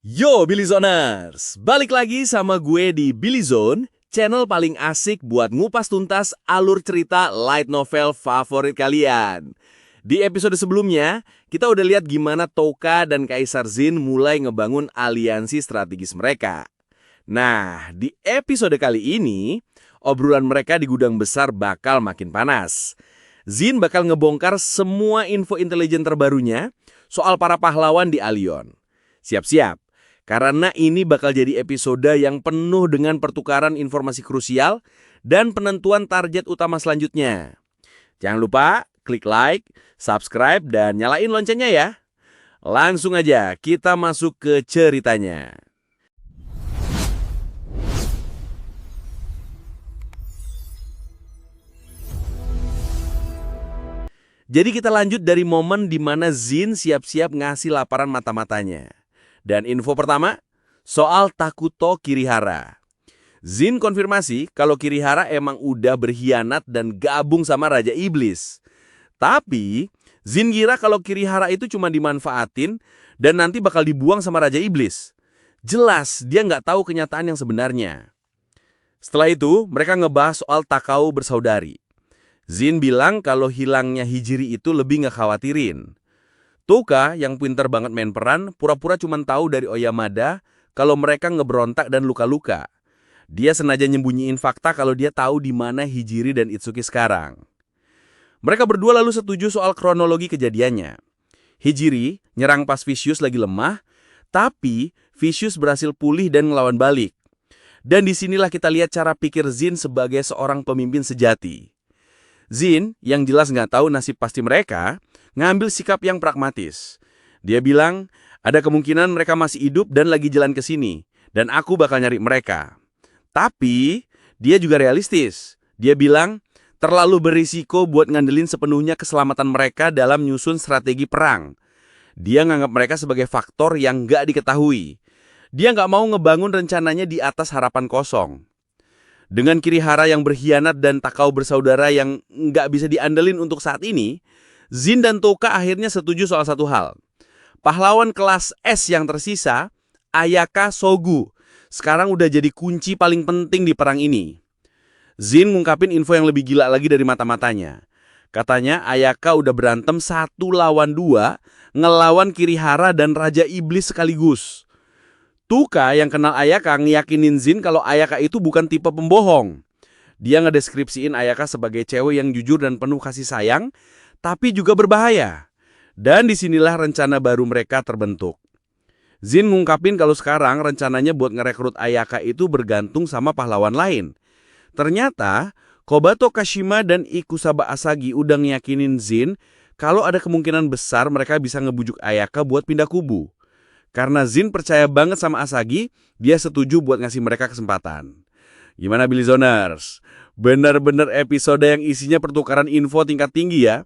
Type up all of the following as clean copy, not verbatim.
Yo Billy Zoners, balik lagi sama gue di Billy Zone, channel paling asik buat ngupas tuntas alur cerita light novel favorit kalian. Di episode sebelumnya, kita udah lihat gimana Touka dan Kaisar Jin mulai ngebangun aliansi strategis mereka. Nah, di episode kali ini, obrolan mereka di gudang besar bakal makin panas. Jin bakal ngebongkar semua info intelijen terbarunya soal para pahlawan di Alion. Siap-siap. Karena ini bakal jadi episode yang penuh dengan pertukaran informasi krusial dan penentuan target utama selanjutnya. Jangan lupa klik like, subscribe, dan nyalain loncengnya ya. Langsung aja kita masuk ke ceritanya. Jadi kita lanjut dari momen di mana Jin siap-siap ngasih laparan mata-matanya. Dan info pertama, soal Takuto Kirihara. Jin konfirmasi kalau Kirihara emang udah berkhianat dan gabung sama Raja Iblis. Tapi, Jin kira kalau Kirihara itu cuma dimanfaatin dan nanti bakal dibuang sama Raja Iblis. Jelas, dia nggak tahu kenyataan yang sebenarnya. Setelah itu, mereka ngebahas soal Takao bersaudari. Jin bilang kalau hilangnya Hijiri itu lebih ngekhawatirin. Touka yang pinter banget main peran pura-pura cuma tahu dari Oyamada kalau mereka ngeberontak dan luka-luka. Dia sengaja nyembunyiin fakta kalau dia tahu di mana Hijiri dan Itsuki sekarang. Mereka berdua lalu setuju soal kronologi kejadiannya. Hijiri nyerang pas Vicious lagi lemah, tapi Vicious berhasil pulih dan ngelawan balik. Dan disinilah kita lihat cara pikir Jin sebagai seorang pemimpin sejati. Jin, yang jelas nggak tahu nasib pasti mereka, ngambil sikap yang pragmatis. Dia bilang, ada kemungkinan mereka masih hidup dan lagi jalan ke sini, dan aku bakal nyari mereka. Tapi, dia juga realistis. Dia bilang, terlalu berisiko buat ngandelin sepenuhnya keselamatan mereka dalam nyusun strategi perang. Dia nganggap mereka sebagai faktor yang nggak diketahui. Dia nggak mau ngebangun rencananya di atas harapan kosong. Dengan Kirihara yang berkhianat dan Takao bersaudara yang nggak bisa diandelin untuk saat ini, Jin dan Touka akhirnya setuju soal satu hal. Pahlawan kelas S yang tersisa, Ayaka Sogu, sekarang udah jadi kunci paling penting di perang ini. Jin ngungkapin info yang lebih gila lagi dari mata-matanya. Katanya Ayaka udah berantem 1 lawan 2, ngelawan Kirihara dan Raja Iblis sekaligus. Touka yang kenal Ayaka ngeyakinin Jin kalau Ayaka itu bukan tipe pembohong. Dia ngedeskripsiin Ayaka sebagai cewek yang jujur dan penuh kasih sayang, tapi juga berbahaya. Dan disinilah rencana baru mereka terbentuk. Jin ngungkapin kalau sekarang rencananya buat ngerekrut Ayaka itu bergantung sama pahlawan lain. Ternyata, Kobato Kashima dan Ikusaba Asagi udah ngeyakinin Jin kalau ada kemungkinan besar mereka bisa ngebujuk Ayaka buat pindah kubu. Karena Jin percaya banget sama Asagi, dia setuju buat ngasih mereka kesempatan. Gimana Billy Zoners? Bener-bener episode yang isinya pertukaran info tingkat tinggi ya.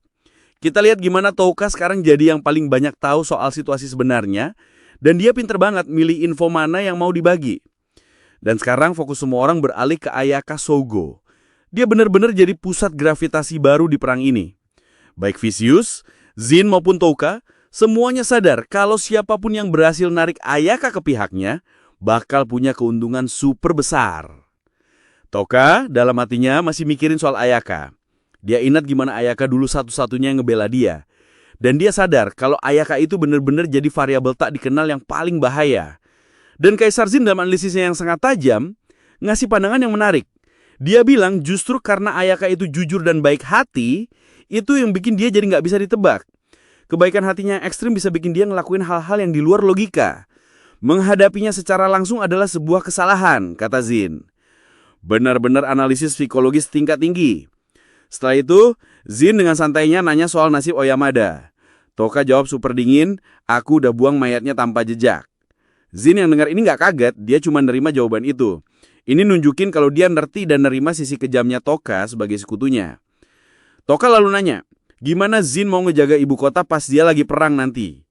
Kita lihat gimana Touka sekarang jadi yang paling banyak tahu soal situasi sebenarnya, dan dia pinter banget milih info mana yang mau dibagi. Dan sekarang fokus semua orang beralih ke Ayaka Sogo. Dia bener-bener jadi pusat gravitasi baru di perang ini. Baik Vicious, Jin maupun Touka, semuanya sadar kalau siapapun yang berhasil narik Ayaka ke pihaknya bakal punya keuntungan super besar. Touka dalam hatinya masih mikirin soal Ayaka. Dia ingat gimana Ayaka dulu satu-satunya yang ngebela dia. Dan dia sadar kalau Ayaka itu benar-benar jadi variabel tak dikenal yang paling bahaya. Dan Kaisar Jin dalam analisisnya yang sangat tajam, ngasih pandangan yang menarik. Dia bilang justru karena Ayaka itu jujur dan baik hati, itu yang bikin dia jadi nggak bisa ditebak. Kebaikan hatinya yang ekstrim bisa bikin dia ngelakuin hal-hal yang di luar logika. Menghadapinya secara langsung adalah sebuah kesalahan, kata Jin. Benar-benar analisis psikologis tingkat tinggi. Setelah itu, Jin dengan santainya nanya soal nasib Oyamada. Touka jawab super dingin, aku udah buang mayatnya tanpa jejak. Jin yang dengar ini nggak kaget, dia cuma nerima jawaban itu. Ini nunjukin kalau dia ngerti dan nerima sisi kejamnya Touka sebagai sekutunya. Touka lalu nanya, gimana Jin mau ngejaga ibu kota pas dia lagi perang nanti?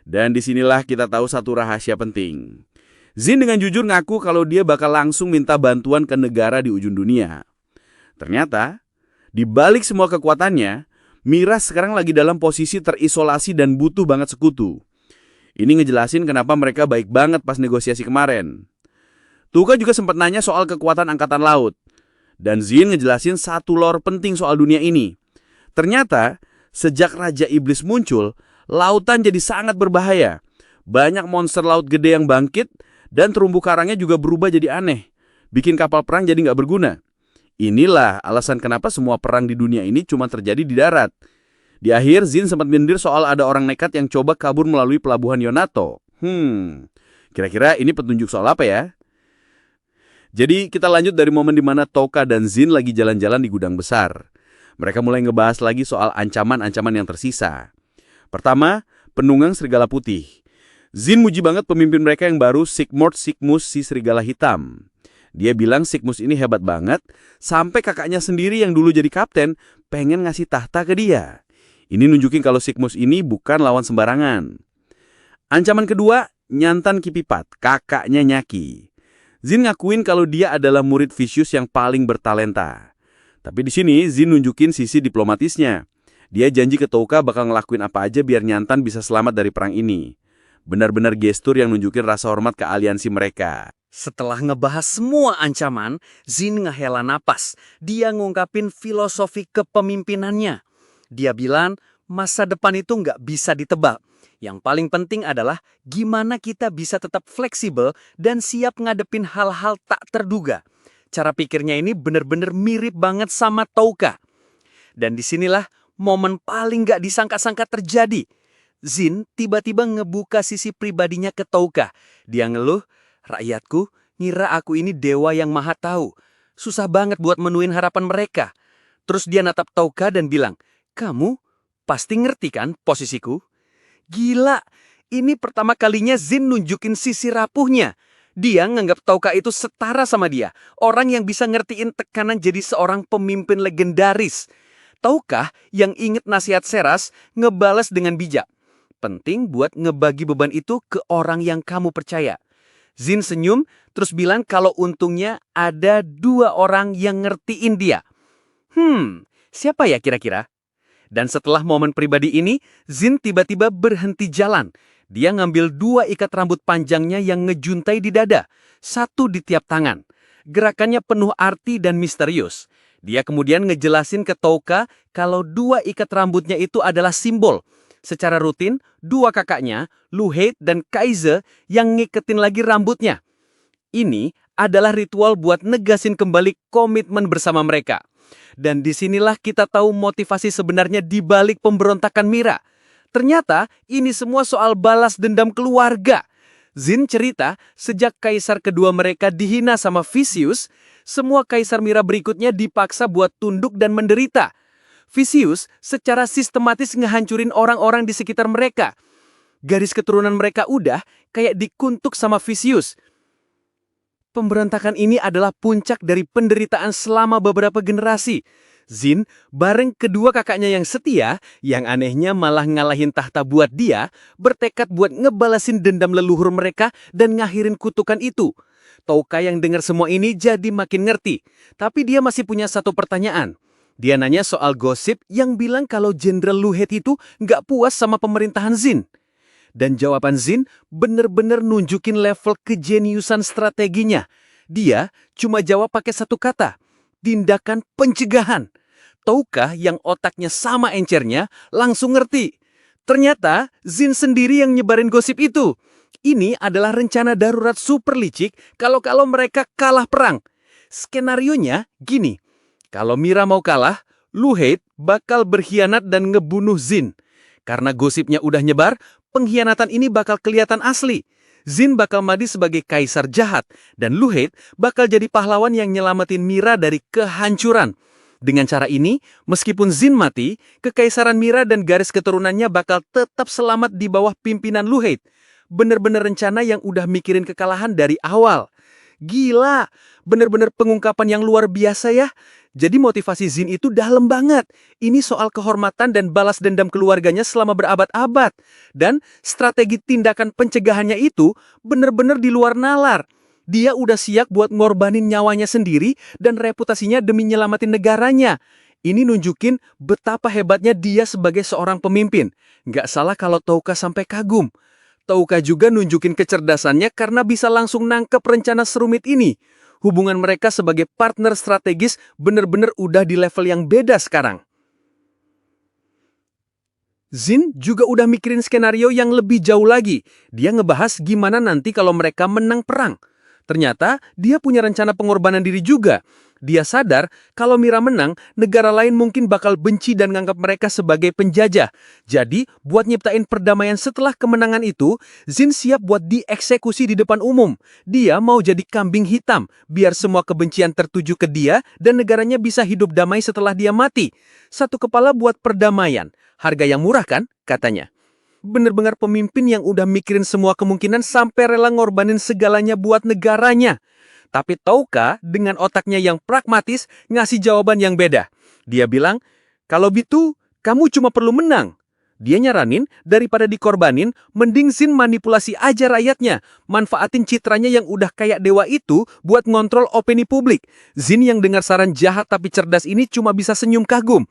Dan disinilah kita tahu satu rahasia penting. Jin dengan jujur ngaku kalau dia bakal langsung minta bantuan ke negara di ujung dunia. Ternyata, di balik semua kekuatannya, Miras sekarang lagi dalam posisi terisolasi dan butuh banget sekutu. Ini ngejelasin kenapa mereka baik banget pas negosiasi kemarin. Tuka juga sempat nanya soal kekuatan angkatan laut. Dan Zin ngejelasin satu lore penting soal dunia ini. Ternyata, sejak Raja Iblis muncul, lautan jadi sangat berbahaya. Banyak monster laut gede yang bangkit, dan terumbu karangnya juga berubah jadi aneh. Bikin kapal perang jadi nggak berguna. Inilah alasan kenapa semua perang di dunia ini cuma terjadi di darat. Di akhir, Zin sempat menyindir soal ada orang nekat yang coba kabur melalui pelabuhan Yonato. Kira-kira ini petunjuk soal apa ya? Jadi kita lanjut dari momen di mana Touka dan Zin lagi jalan-jalan di gudang besar. Mereka mulai ngebahas lagi soal ancaman-ancaman yang tersisa. Pertama, penunggang serigala putih. Zin muji banget pemimpin mereka yang baru, Sigmord Sigmus si serigala hitam. Dia bilang Sigmus ini hebat banget, sampai kakaknya sendiri yang dulu jadi kapten pengen ngasih tahta ke dia. Ini nunjukin kalau Sigmus ini bukan lawan sembarangan. Ancaman kedua, Nyantan Kipipat, kakaknya Nyaki. Zin ngakuin kalau dia adalah murid Vicious yang paling bertalenta. Tapi di sini Zin nunjukin sisi diplomatisnya. Dia janji ke Touka bakal ngelakuin apa aja biar Nyantan bisa selamat dari perang ini. Benar-benar gestur yang nunjukin rasa hormat ke aliansi mereka. Setelah ngebahas semua ancaman, Zin ngehela napas. Dia ngungkapin filosofi kepemimpinannya. Dia bilang, masa depan itu nggak bisa ditebak. Yang paling penting adalah gimana kita bisa tetap fleksibel dan siap ngadepin hal-hal tak terduga. Cara pikirnya ini bener-bener mirip banget sama Touka. Dan disinilah momen paling nggak disangka-sangka terjadi. Zin tiba-tiba ngebuka sisi pribadinya ke Touka. Dia ngeluh, rakyatku ngira aku ini dewa yang maha tahu. Susah banget buat menuin harapan mereka. Terus dia natap Touka dan bilang, kamu pasti ngerti kan posisiku? Gila, ini pertama kalinya Zin nunjukin sisi rapuhnya. Dia nganggap Touka itu setara sama dia. Orang yang bisa ngertiin tekanan jadi seorang pemimpin legendaris. Touka yang inget nasihat Seras ngebales dengan bijak. Penting buat ngebagi beban itu ke orang yang kamu percaya. Zin senyum terus bilang kalau untungnya ada 2 orang yang ngertiin dia. Siapa ya kira-kira? Dan setelah momen pribadi ini, Zin tiba-tiba berhenti jalan. Dia ngambil 2 ikat rambut panjangnya yang ngejuntai di dada, 1 di tiap tangan. Gerakannya penuh arti dan misterius. Dia kemudian ngejelasin ke Touka kalau 2 ikat rambutnya itu adalah simbol. Secara rutin, 2 kakaknya, Luheid dan Kaize, yang ngiketin lagi rambutnya. Ini adalah ritual buat negasin kembali komitmen bersama mereka. Dan disinilah kita tahu motivasi sebenarnya di balik pemberontakan Mira. Ternyata ini semua soal balas dendam keluarga. Zin cerita sejak kaisar kedua mereka dihina sama Vicious, semua kaisar Mira berikutnya dipaksa buat tunduk dan menderita. Vicious secara sistematis ngehancurin orang-orang di sekitar mereka. Garis keturunan mereka udah kayak dikuntuk sama Vicious. Pemberontakan ini adalah puncak dari penderitaan selama beberapa generasi. Zin, bareng kedua kakaknya yang setia, yang anehnya malah ngalahin tahta buat dia, bertekad buat ngebalasin dendam leluhur mereka dan ngakhirin kutukan itu. Touka yang dengar semua ini jadi makin ngerti, tapi dia masih punya satu pertanyaan. Dia nanya soal gosip yang bilang kalau Jenderal Luheid itu nggak puas sama pemerintahan Zin. Dan jawaban Zin bener-bener nunjukin level kejeniusan strateginya. Dia cuma jawab pakai satu kata, tindakan pencegahan. Touka yang otaknya sama encernya langsung ngerti. Ternyata Zin sendiri yang nyebarin gosip itu. Ini adalah rencana darurat super licik kalau mereka kalah perang. Skenarionya gini, kalau Mira mau kalah, Luheid bakal berkhianat dan ngebunuh Zin. Karena gosipnya udah nyebar, pengkhianatan ini bakal kelihatan asli. Zin bakal mati sebagai kaisar jahat, dan Luheid bakal jadi pahlawan yang nyelamatin Mira dari kehancuran. Dengan cara ini, meskipun Zin mati, kekaisaran Mira dan garis keturunannya bakal tetap selamat di bawah pimpinan Luheid. Bener-bener rencana yang udah mikirin kekalahan dari awal. Gila, bener-bener pengungkapan yang luar biasa ya. Jadi motivasi Zin itu dalam banget. Ini soal kehormatan dan balas dendam keluarganya selama berabad-abad. Dan strategi tindakan pencegahannya itu bener-bener di luar nalar. Dia udah siap buat ngorbanin nyawanya sendiri dan reputasinya demi nyelamatin negaranya. Ini nunjukin betapa hebatnya dia sebagai seorang pemimpin. Nggak salah kalau Touka sampai kagum. Touka juga nunjukin kecerdasannya karena bisa langsung nangkep rencana serumit ini. Hubungan mereka sebagai partner strategis bener-bener udah di level yang beda sekarang. Zin juga udah mikirin skenario yang lebih jauh lagi. Dia ngebahas gimana nanti kalau mereka menang perang. Ternyata dia punya rencana pengorbanan diri juga. Dia sadar kalau Mira menang, negara lain mungkin bakal benci dan nganggap mereka sebagai penjajah. Jadi, buat nyiptain perdamaian setelah kemenangan itu, Zin siap buat dieksekusi di depan umum. Dia mau jadi kambing hitam, biar semua kebencian tertuju ke dia dan negaranya bisa hidup damai setelah dia mati. Satu kepala buat perdamaian. Harga yang murah kan? Katanya. Bener-bener pemimpin yang udah mikirin semua kemungkinan sampai rela ngorbanin segalanya buat negaranya. Tapi Touka dengan otaknya yang pragmatis ngasih jawaban yang beda. Dia bilang, kalau gitu kamu cuma perlu menang. Dia nyaranin daripada dikorbanin, mending Zin manipulasi aja rakyatnya. Manfaatin citranya yang udah kayak dewa itu buat ngontrol opini publik. Zin yang dengar saran jahat tapi cerdas ini cuma bisa senyum kagum.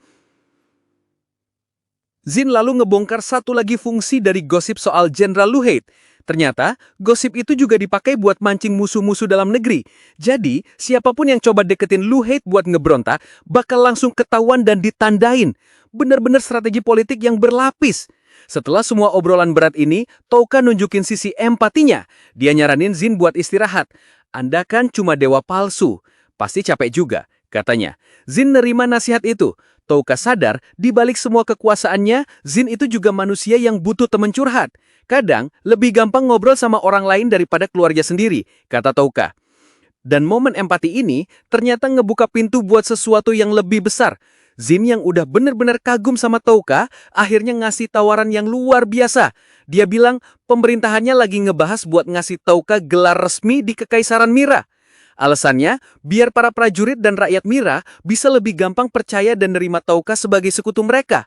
Zin lalu ngebongkar satu lagi fungsi dari gosip soal Jenderal Lu Hate. Ternyata, gosip itu juga dipakai buat mancing musuh-musuh dalam negeri. Jadi, siapapun yang coba deketin Lu Hate buat ngebrontak, bakal langsung ketahuan dan ditandain. Bener-bener strategi politik yang berlapis. Setelah semua obrolan berat ini, Touka nunjukin sisi empatinya. Dia nyaranin Zin buat istirahat. Anda kan cuma dewa palsu. Pasti capek juga, katanya. Zin nerima nasihat itu. Touka sadar, di balik semua kekuasaannya, Zin itu juga manusia yang butuh teman curhat. Kadang, lebih gampang ngobrol sama orang lain daripada keluarga sendiri, kata Touka. Dan momen empati ini ternyata ngebuka pintu buat sesuatu yang lebih besar. Zin yang udah bener-bener kagum sama Touka, akhirnya ngasih tawaran yang luar biasa. Dia bilang, pemerintahannya lagi ngebahas buat ngasih Touka gelar resmi di Kekaisaran Mira. Alasannya, biar para prajurit dan rakyat Mira bisa lebih gampang percaya dan nerima Touka sebagai sekutu mereka.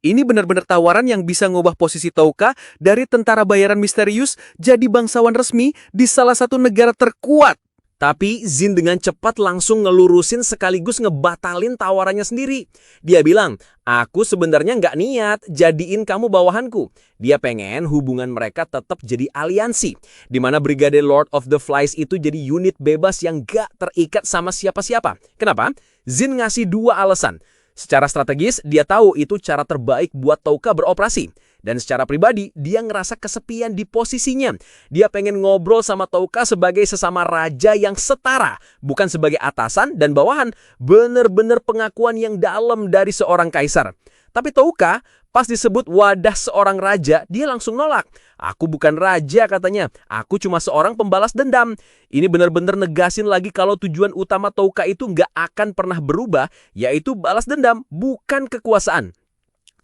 Ini benar-benar tawaran yang bisa ngubah posisi Touka dari tentara bayaran misterius jadi bangsawan resmi di salah satu negara terkuat. Tapi Zin dengan cepat langsung ngelurusin sekaligus ngebatalin tawarannya sendiri. Dia bilang, aku sebenarnya nggak niat jadiin kamu bawahanku. Dia pengen hubungan mereka tetap jadi aliansi. Di mana Brigade Lord of the Flies itu jadi unit bebas yang nggak terikat sama siapa-siapa. Kenapa? Zin ngasih dua alasan. Secara strategis, dia tahu itu cara terbaik buat Touka beroperasi. Dan secara pribadi, dia ngerasa kesepian di posisinya. Dia pengen ngobrol sama Touka sebagai sesama raja yang setara, bukan sebagai atasan dan bawahan. Bener-bener pengakuan yang dalam dari seorang kaisar. Tapi Touka, pas disebut wadah seorang raja, dia langsung nolak. Aku bukan raja, katanya. Aku cuma seorang pembalas dendam. Ini bener-bener negasin lagi kalau tujuan utama Touka itu nggak akan pernah berubah, yaitu balas dendam, bukan kekuasaan.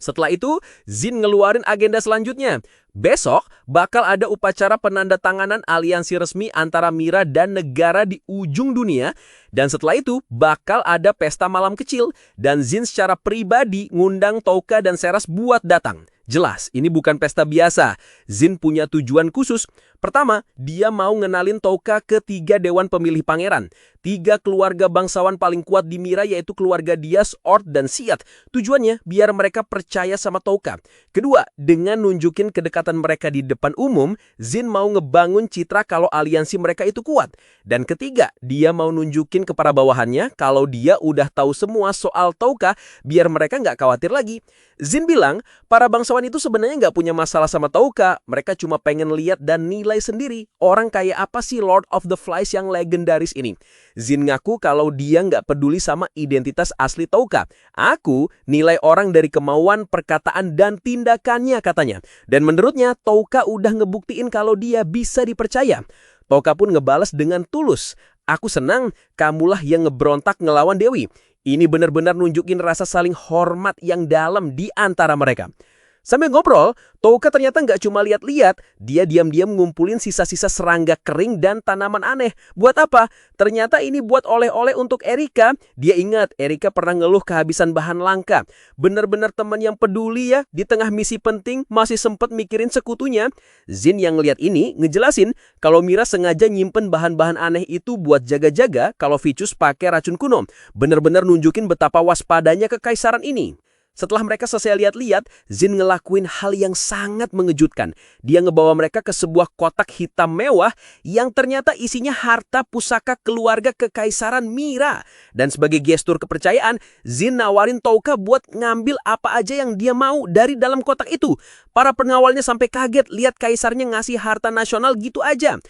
Setelah itu, Zin ngeluarin agenda selanjutnya. Besok bakal ada upacara penandatanganan aliansi resmi antara Mira dan negara di ujung dunia. Dan setelah itu, bakal ada pesta malam kecil. Dan Zin secara pribadi ngundang Touka dan Seras buat datang. Jelas, ini bukan pesta biasa. Zin punya tujuan khusus. Pertama, dia mau ngenalin Touka ke 3 dewan pemilih pangeran. 3 keluarga bangsawan paling kuat di Mira yaitu keluarga Dias, Ord, dan Siat. Tujuannya biar mereka percaya sama Touka. Kedua, dengan nunjukin kedekatan mereka di depan umum, Zin mau ngebangun citra kalau aliansi mereka itu kuat. Dan ketiga, dia mau nunjukin ke para bawahannya kalau dia udah tahu semua soal Touka biar mereka nggak khawatir lagi. Zin bilang, para bangsawan itu sebenarnya nggak punya masalah sama Touka. Mereka cuma pengen lihat dan nilai sendiri orang kayak apa sih Lord of the Flies yang legendaris ini. Zin ngaku kalau dia nggak peduli sama identitas asli Touka. Aku nilai orang dari kemauan, perkataan, dan tindakannya, katanya. Dan menurutnya Touka udah ngebuktiin kalau dia bisa dipercaya. Touka pun ngebales dengan tulus. Aku senang kamulah yang ngebrontak ngelawan Dewi. Ini benar-benar nunjukin rasa saling hormat yang dalam di antara mereka. Sambil ngobrol, Touka ternyata nggak cuma lihat-lihat, dia diam-diam ngumpulin sisa-sisa serangga kering dan tanaman aneh. Buat apa? Ternyata ini buat oleh-oleh untuk Erika. Dia ingat Erika pernah ngeluh kehabisan bahan langka. Bener-bener teman yang peduli ya, di tengah misi penting masih sempet mikirin sekutunya. Zin yang ngeliat ini ngejelasin kalau Mira sengaja nyimpen bahan-bahan aneh itu buat jaga-jaga kalau Vicus pakai racun kuno. Bener-bener nunjukin betapa waspadanya kekaisaran ini. Setelah mereka selesai lihat-lihat, Zin ngelakuin hal yang sangat mengejutkan. Dia ngebawa mereka ke sebuah kotak hitam mewah yang ternyata isinya harta pusaka keluarga kekaisaran Mira. Dan sebagai gestur kepercayaan, Zin nawarin Touka buat ngambil apa aja yang dia mau dari dalam kotak itu. Para pengawalnya sampai kaget lihat kaisarnya ngasih harta nasional gitu aja.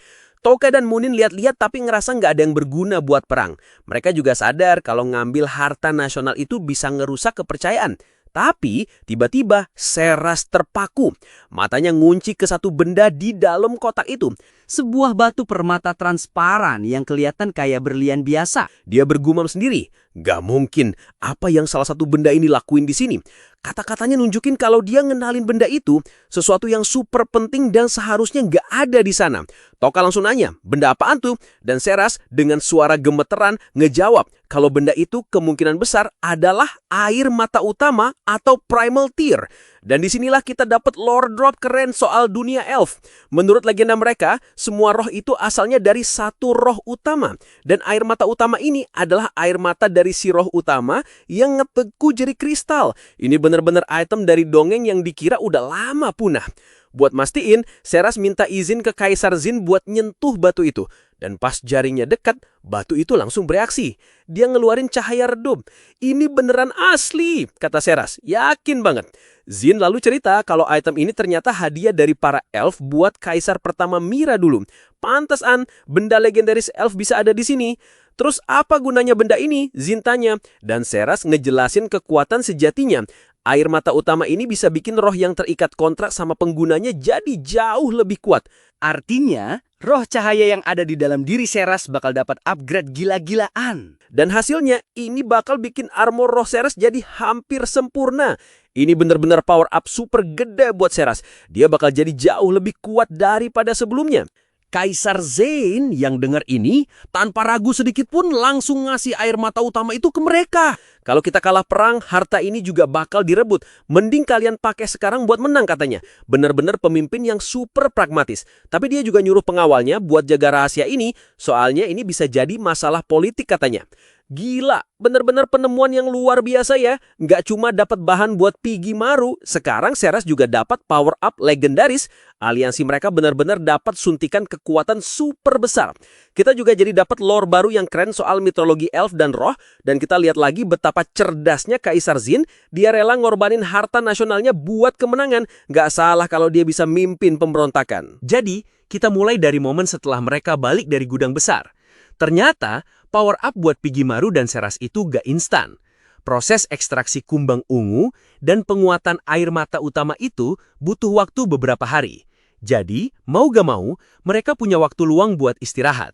Touka dan Munin lihat-lihat tapi ngerasa nggak ada yang berguna buat perang. Mereka juga sadar kalau ngambil harta nasional itu bisa ngerusak kepercayaan. Tapi tiba-tiba Seras terpaku. Matanya ngunci ke satu benda di dalam kotak itu. Sebuah batu permata transparan yang kelihatan kayak berlian biasa. Dia bergumam sendiri. Gak mungkin, apa yang salah satu benda ini lakuin di sini? Kata-katanya nunjukin kalau dia ngenalin benda itu, sesuatu yang super penting dan seharusnya gak ada di sana. Touka langsung nanya, benda apaan tuh? Dan Seras dengan suara gemeteran ngejawab kalau benda itu kemungkinan besar adalah air mata utama atau primal tear. Dan disinilah kita dapat lore drop keren soal dunia elf. Menurut legenda mereka, semua roh itu asalnya dari satu roh utama. Dan air mata utama ini adalah air mata dari si roh utama yang ngeteku jadi kristal. Ini benar-benar item dari dongeng yang dikira udah lama punah. Buat mastiin, Seras minta izin ke Kaisar Zin buat nyentuh batu itu. Dan pas jaringnya dekat, batu itu langsung bereaksi. Dia ngeluarin cahaya redup. Ini beneran asli, kata Seras. Yakin banget. Zin lalu cerita kalau item ini ternyata hadiah dari para elf buat kaisar pertama Mira dulu. Pantesan benda legendaris elf bisa ada di sini. Terus apa gunanya benda ini? Zin tanya. Dan Seras ngejelasin kekuatan sejatinya. Air mata utama ini bisa bikin roh yang terikat kontrak sama penggunanya jadi jauh lebih kuat. Artinya, roh cahaya yang ada di dalam diri Seras bakal dapat upgrade gila-gilaan. Dan hasilnya, ini bakal bikin armor roh Seras jadi hampir sempurna. Ini benar-benar power up super gede buat Seras. Dia bakal jadi jauh lebih kuat daripada sebelumnya. Kaisar Zein yang dengar ini, tanpa ragu sedikit pun langsung ngasih air mata utama itu ke mereka. Kalau kita kalah perang, harta ini juga bakal direbut. Mending kalian pakai sekarang buat menang katanya. Bener-bener pemimpin yang super pragmatis. Tapi dia juga nyuruh pengawalnya buat jaga rahasia ini, soalnya ini bisa jadi masalah politik katanya. Gila, bener-bener penemuan yang luar biasa ya. Nggak cuma dapat bahan buat Pigimaru, sekarang Seras juga dapat power up legendaris. Aliansi mereka benar-benar dapat suntikan kekuatan super besar. Kita juga jadi dapat lore baru yang keren soal mitologi elf dan roh. Dan kita lihat lagi betapa cerdasnya Kaisar Zin. Dia rela ngorbanin harta nasionalnya buat kemenangan. Nggak salah kalau dia bisa mimpin pemberontakan. Jadi, kita mulai dari momen setelah mereka balik dari gudang besar. Ternyata, power up buat Pigimaru dan Seras itu gak instan. Proses ekstraksi kumbang ungu dan penguatan air mata utama itu butuh waktu beberapa hari. Jadi, mau gak mau, mereka punya waktu luang buat istirahat.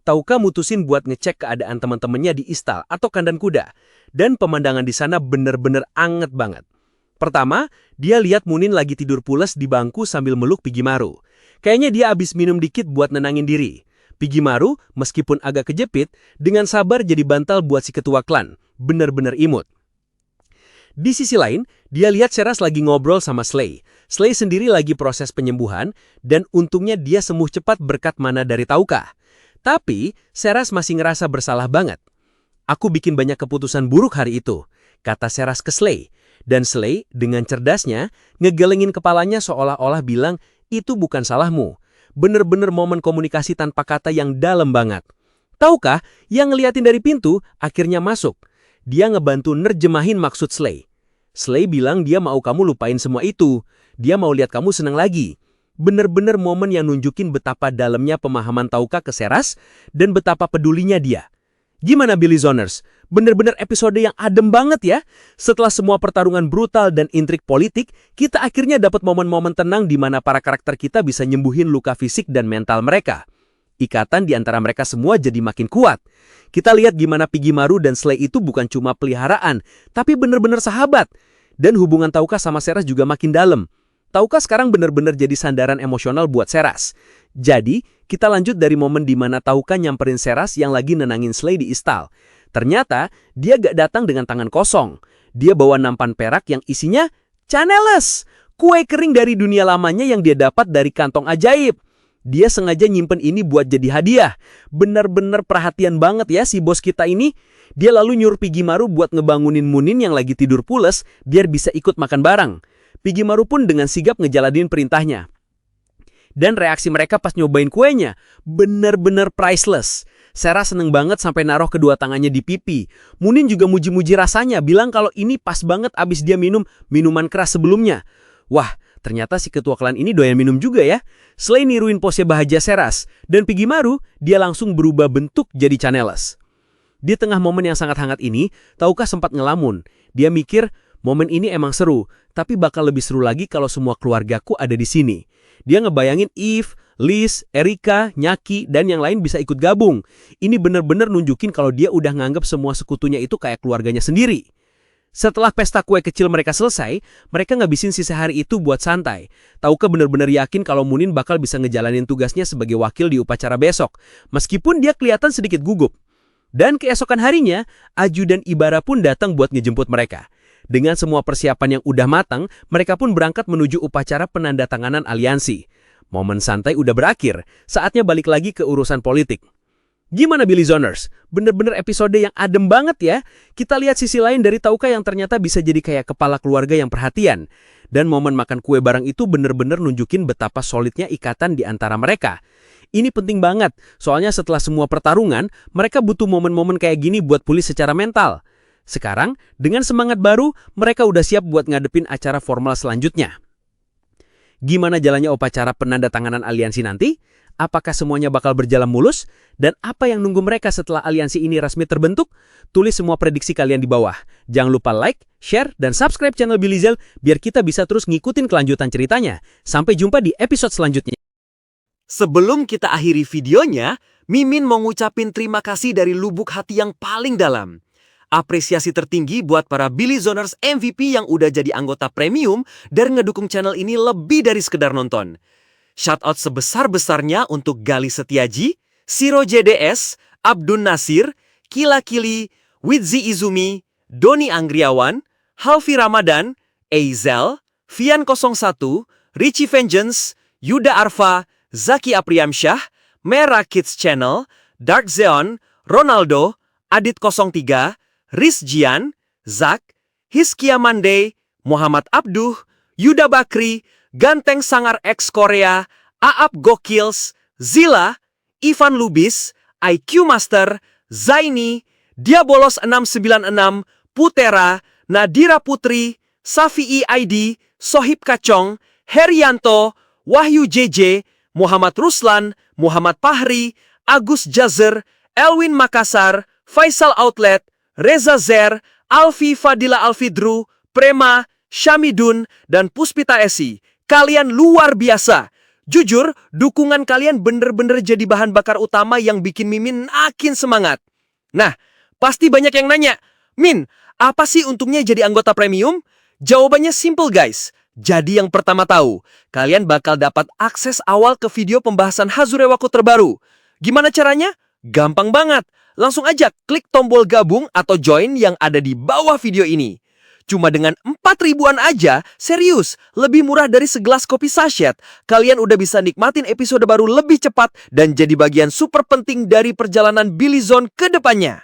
Touka mutusin buat ngecek keadaan teman-temannya di istal atau kandang kuda. Dan pemandangan di sana bener-bener anget banget. Pertama, dia lihat Munin lagi tidur pules di bangku sambil meluk Pigimaru. Kayaknya dia abis minum dikit buat nenangin diri. Pigimaru, meskipun agak kejepit, dengan sabar jadi bantal buat si ketua klan. Bener-bener imut. Di sisi lain, dia lihat Seras lagi ngobrol sama Slay. Slay sendiri lagi proses penyembuhan, dan untungnya dia sembuh cepat berkat mana dari Touka. Tapi, Seras masih ngerasa bersalah banget. Aku bikin banyak keputusan buruk hari itu, kata Seras ke Slay. Dan Slay, dengan cerdasnya, ngegelengin kepalanya seolah-olah bilang, itu bukan salahmu. Bener-bener momen komunikasi tanpa kata yang dalam banget. Touka yang ngeliatin dari pintu akhirnya masuk. Dia ngebantu nerjemahin maksud Slay. Slay bilang dia mau kamu lupain semua itu. Dia mau lihat kamu senang lagi. Bener-bener momen yang nunjukin betapa dalamnya pemahaman Touka ke Seras dan betapa pedulinya dia. Gimana Billy Zoners? Bener-bener episode yang adem banget ya. Setelah semua pertarungan brutal dan intrik politik, kita akhirnya dapat momen-momen tenang di mana para karakter kita bisa nyembuhin luka fisik dan mental mereka. Ikatan di antara mereka semua jadi makin kuat. Kita lihat gimana Pigimaru dan Slay itu bukan cuma peliharaan, tapi bener-bener sahabat. Dan hubungan Touka sama Seras juga makin dalam. Touka sekarang bener-bener jadi sandaran emosional buat Seras. Jadi, kita lanjut dari momen di mana Touka nyamperin Seras yang lagi nenangin Slay di istal. Ternyata, dia gak datang dengan tangan kosong. Dia bawa nampan perak yang isinya Chaneles, kue kering dari dunia lamanya yang dia dapat dari kantong ajaib. Dia sengaja nyimpen ini buat jadi hadiah. Bener-bener perhatian banget ya si bos kita ini. Dia lalu nyuruh Pigimaru buat ngebangunin Munin yang lagi tidur pules biar bisa ikut makan bareng. Pigimaru pun dengan sigap ngejalanin perintahnya. Dan reaksi mereka pas nyobain kuenya, bener-bener priceless. Sarah seneng banget sampai naruh kedua tangannya di pipi. Munin juga muji-muji rasanya, bilang kalau ini pas banget abis dia minum minuman keras sebelumnya. Wah, ternyata si ketua klan ini doyan minum juga ya. Selain niruin pose bahagia Seras dan Pigimaru, dia langsung berubah bentuk jadi Chaneles. Di tengah momen yang sangat hangat ini, Tahukah sempat ngelamun. Dia mikir, momen ini emang seru, tapi bakal lebih seru lagi kalau semua keluargaku ada di sini. Dia ngebayangin Eve, Liz, Erika, Nyaki, dan yang lain bisa ikut gabung. Ini bener-bener nunjukin kalau dia udah nganggep semua sekutunya itu kayak keluarganya sendiri. Setelah pesta kue kecil mereka selesai, mereka ngabisin sisa hari itu buat santai. Tahukah bener-bener yakin kalau Munin bakal bisa ngejalanin tugasnya sebagai wakil di upacara besok, meskipun dia kelihatan sedikit gugup. Dan keesokan harinya, Aju dan Ibara pun datang buat ngejemput mereka. Dengan semua persiapan yang udah matang, mereka pun berangkat menuju upacara penandatanganan aliansi. Momen santai udah berakhir, saatnya balik lagi ke urusan politik. Gimana Billy Zoners? Bener-bener episode yang adem banget ya. Kita lihat sisi lain dari Tahukah yang ternyata bisa jadi kayak kepala keluarga yang perhatian. Dan momen makan kue bareng itu bener-bener nunjukin betapa solidnya ikatan di antara mereka. Ini penting banget, soalnya setelah semua pertarungan, mereka butuh momen-momen kayak gini buat pulih secara mental. Sekarang, dengan semangat baru, mereka udah siap buat ngadepin acara formal selanjutnya. Gimana jalannya upacara penandatanganan aliansi nanti? Apakah semuanya bakal berjalan mulus? Dan apa yang nunggu mereka setelah aliansi ini resmi terbentuk? Tulis semua prediksi kalian di bawah. Jangan lupa like, share, dan subscribe channel Billy Zell biar kita bisa terus ngikutin kelanjutan ceritanya. Sampai jumpa di episode selanjutnya. Sebelum kita akhiri videonya, Mimin mau ngucapin terima kasih dari lubuk hati yang paling dalam. Apresiasi tertinggi buat para Billy Zoners MVP yang udah jadi anggota premium dan ngedukung channel ini lebih dari sekedar nonton. Shoutout sebesar-besarnya untuk Gali Setiaji, Siro JDS, Abdun Nasir, Kila Kili, Widzi Izumi, Doni Anggriawan, Halfi Ramadan, Eizel, Vian 01, Richie Vengeance, Yuda Arfa, Zaki Apriamsyah, Merah Kids Channel, Dark Zeon, Ronaldo, Adit 03, Riz Jian, Zak, Hiskia Mandey, Muhammad Abduh, Yuda Bakri, Ganteng Sangar X Korea, Aap Gokils, Zila, Ivan Lubis, IQ Master, Zaini, Diabolos 696, Putera, Nadira Putri, Safii ID, Sohib Kacong, Herianto, Wahyu JJ, Muhammad Ruslan, Muhammad Pahri, Agus Jazer, Elwin Makassar, Faisal Outlet, Reza Zer, Alfi Fadila Alfidru, Prema, Syamidun, dan Puspita Esi. Kalian luar biasa. Jujur, dukungan kalian bener-bener jadi bahan bakar utama yang bikin Mimin makin semangat. Nah, pasti banyak yang nanya, Min, apa sih untungnya jadi anggota premium? Jawabannya simple guys. Jadi yang pertama tahu, kalian bakal dapat akses awal ke video pembahasan Hazurewaku terbaru. Gimana caranya? Gampang banget. Langsung aja klik tombol gabung atau join yang ada di bawah video ini. Cuma dengan 4.000-an aja, serius, lebih murah dari segelas kopi sachet. Kalian udah bisa nikmatin episode baru lebih cepat dan jadi bagian super penting dari perjalanan Billy Zone ke depannya.